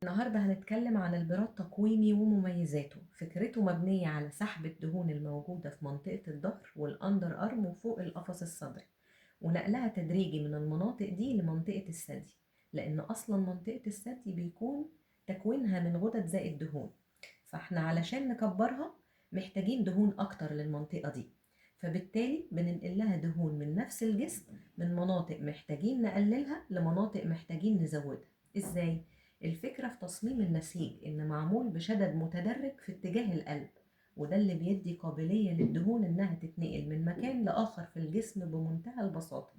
النهاردة هنتكلم عن البراد التقويمي ومميزاته. فكرته مبنية على سحب الدهون الموجودة في منطقة الظهر والأندر أرم وفوق القفص الصدري، ونقلها تدريجي من المناطق دي لمنطقة الثدي، لأن أصلا منطقة الثدي بيكون تكوينها من غدد زائد دهون، فاحنا علشان نكبرها محتاجين دهون أكتر للمنطقة دي، فبالتالي بننقل لها دهون من نفس الجسم من مناطق محتاجين نقللها لمناطق محتاجين نزودها. إزاي؟ الفكرة في تصميم النسيج إن معمول بشدد متدرج في اتجاه القلب، وده اللي بيدي قابلية للدهون إنها تتنقل من مكان لآخر في الجسم بمنتهى البساطة.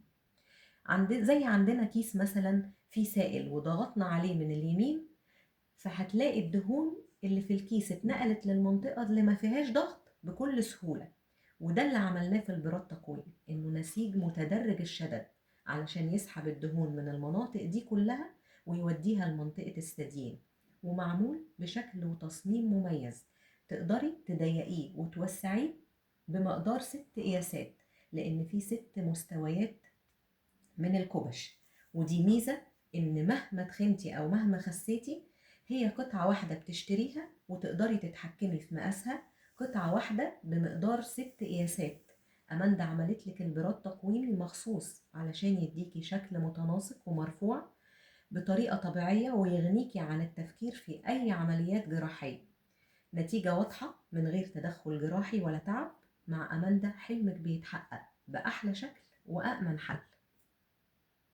زي عندنا كيس مثلا فيه سائل وضغطنا عليه من اليمين، فهتلاقي الدهون اللي في الكيس اتنقلت للمنطقة اللي ما فيهاش ضغط بكل سهولة. وده اللي عملناه في البراد التقويمي، إنه نسيج متدرج الشدد علشان يسحب الدهون من المناطق دي كلها ويوديها لمنطقة الثديين، ومعمول بشكل وتصميم مميز تقدري تضيقيه وتوسعيه بمقدار 6 قياسات، لأن في 6 مستويات من الكبش. ودي ميزة إن مهما تخنتي أو مهما خسيتي هي قطعة واحدة بتشتريها وتقدري تتحكمي في مقاسها، قطعة واحدة بمقدار 6 قياسات. أماندا عملت لك البراد تقويمي مخصوص علشان يديكي شكل متناسق ومرفوع بطريقة طبيعية ويغنيكي عن التفكير في أي عمليات جراحية. نتيجة واضحة من غير تدخل جراحي ولا تعب. مع أماندا حلمك بيتحقق بأحلى شكل وأأمن حل.